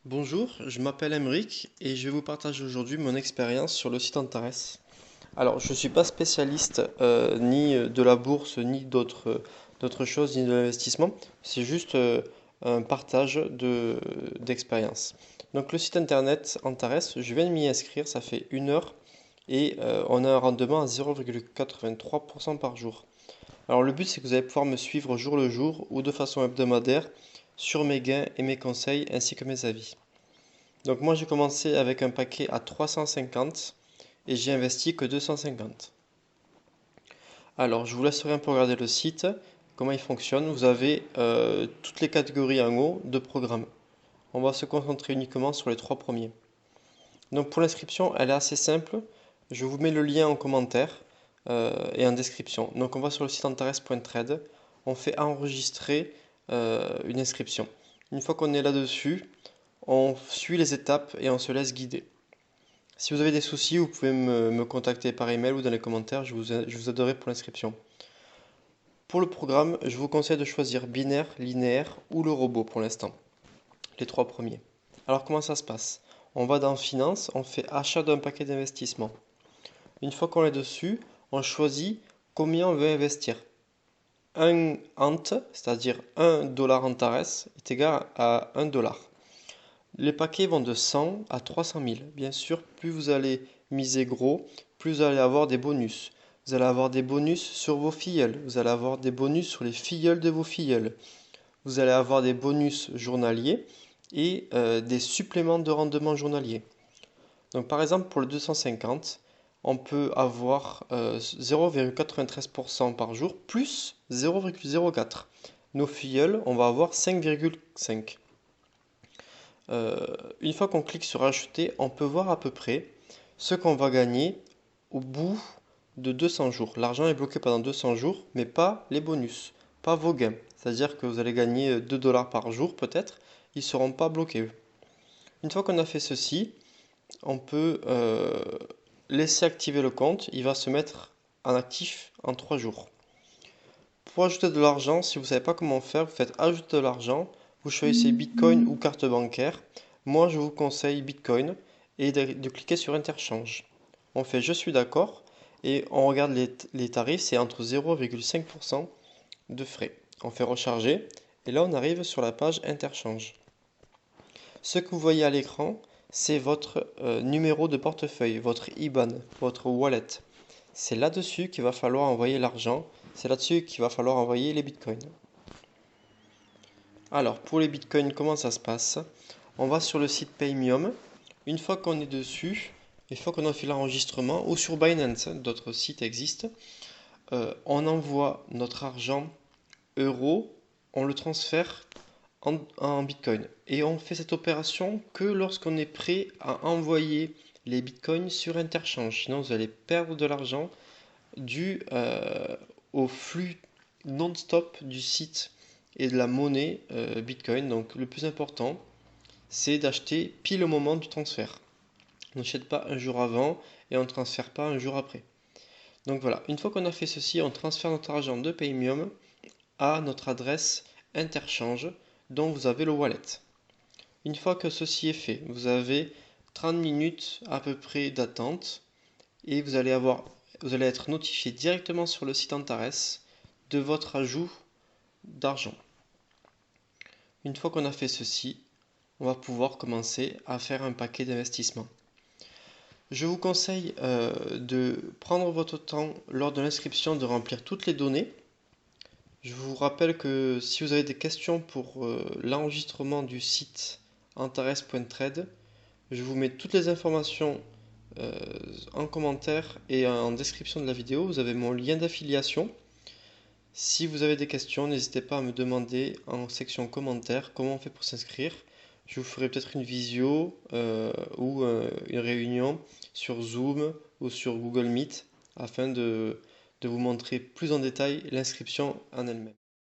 Bonjour, je m'appelle Emeric et je vais vous partager aujourd'hui mon expérience sur le site Antares. Alors, je ne suis pas spécialiste ni de la bourse, ni d'autres choses, ni de l'investissement. C'est juste un partage d'expérience. Donc, le site internet Antares, je viens de m'y inscrire, ça fait 1 heure et on a un rendement à 0,83% par jour. Alors, le but, c'est que vous allez pouvoir me suivre jour le jour ou de façon hebdomadaire sur mes gains et mes conseils ainsi que mes avis. Donc moi j'ai commencé avec un paquet à 350 et j'ai investi que 250. Alors je vous laisserai un peu regarder le site, comment il fonctionne. Vous avez toutes les catégories en haut de programmes. On va se concentrer uniquement sur les trois premiers. Donc pour l'inscription, elle est assez simple. Je vous mets le lien en commentaire et en description. Donc on va sur le site antares.trade, on fait enregistrer une inscription. Une fois qu'on est là-dessus, on suit les étapes et on se laisse guider. Si vous avez des soucis, vous pouvez me contacter par email ou dans les commentaires, je vous aiderai pour l'inscription. Pour le programme, je vous conseille de choisir binaire, linéaire ou le robot pour l'instant, les trois premiers. Alors comment ça se passe? On va dans Finance, on fait achat d'un paquet d'investissement. Une fois qu'on est dessus, on choisit combien on veut investir. Un ant, c'est-à-dire 1 $ Antares, est égal à 1 $. Les paquets vont de 100 à 300 000. Bien sûr, plus vous allez miser gros, plus vous allez avoir des bonus. Vous allez avoir des bonus sur vos filleuls. Vous allez avoir des bonus sur les filleuls de vos filleuls. Vous allez avoir des bonus journaliers et des suppléments de rendement journalier. Donc par exemple, pour le 250, on peut avoir 0,93% par jour plus 0,04. Nos filleuls, on va avoir 5,5. Une fois qu'on clique sur ajouter, on peut voir à peu près ce qu'on va gagner au bout de 200 jours. L'argent est bloqué pendant 200 jours, mais pas les bonus, pas vos gains. C'est-à-dire que vous allez gagner 2 $ par jour peut-être, ils ne seront pas bloqués. Une fois qu'on a fait ceci, on peut laisser activer le compte, il va se mettre en actif en 3 jours. Pour ajouter de l'argent, si vous ne savez pas comment faire, vous faites ajouter de l'argent, vous choisissez Bitcoin ou carte bancaire. Moi, je vous conseille Bitcoin et de cliquer sur interchange. On fait je suis d'accord et on regarde les tarifs, c'est entre 0,5% de frais. On fait recharger et là on arrive sur la page interchange. Ce que vous voyez à l'écran, c'est votre numéro de portefeuille, votre IBAN, votre wallet. C'est là-dessus qu'il va falloir envoyer l'argent, c'est là-dessus qu'il va falloir envoyer les bitcoins. Alors, pour les bitcoins, comment ça se passe? On va sur le site Paymium. Une fois qu'on est dessus, une fois qu'on a fait l'enregistrement, ou sur Binance, d'autres sites existent, on envoie notre argent euro, on le transfère en bitcoin. Et on fait cette opération que lorsqu'on est prêt à envoyer les bitcoins sur interchange. Sinon, vous allez perdre de l'argent dû au flux non-stop du site et de la monnaie Bitcoin. Donc le plus important, c'est d'acheter pile au moment du transfert. On n'achète pas un jour avant et on ne transfère pas un jour après. Donc voilà, une fois qu'on a fait ceci, on transfère notre argent de Paymium à notre adresse interchange dont vous avez le wallet. Une fois que ceci est fait, vous avez 30 minutes à peu près d'attente et vous allez être notifié directement sur le site Antares de votre ajout d'argent. Une fois qu'on a fait ceci, on va pouvoir commencer à faire un paquet d'investissements. Je vous conseille de prendre votre temps lors de l'inscription de remplir toutes les données. Je vous rappelle que si vous avez des questions pour l'enregistrement du site antares.trade, je vous mets toutes les informations en commentaire et en description de la vidéo. Vous avez mon lien d'affiliation. Si vous avez des questions, n'hésitez pas à me demander en section commentaires comment on fait pour s'inscrire. Je vous ferai peut-être une visio ou une réunion sur Zoom ou sur Google Meet afin de vous montrer plus en détail l'inscription en elle-même.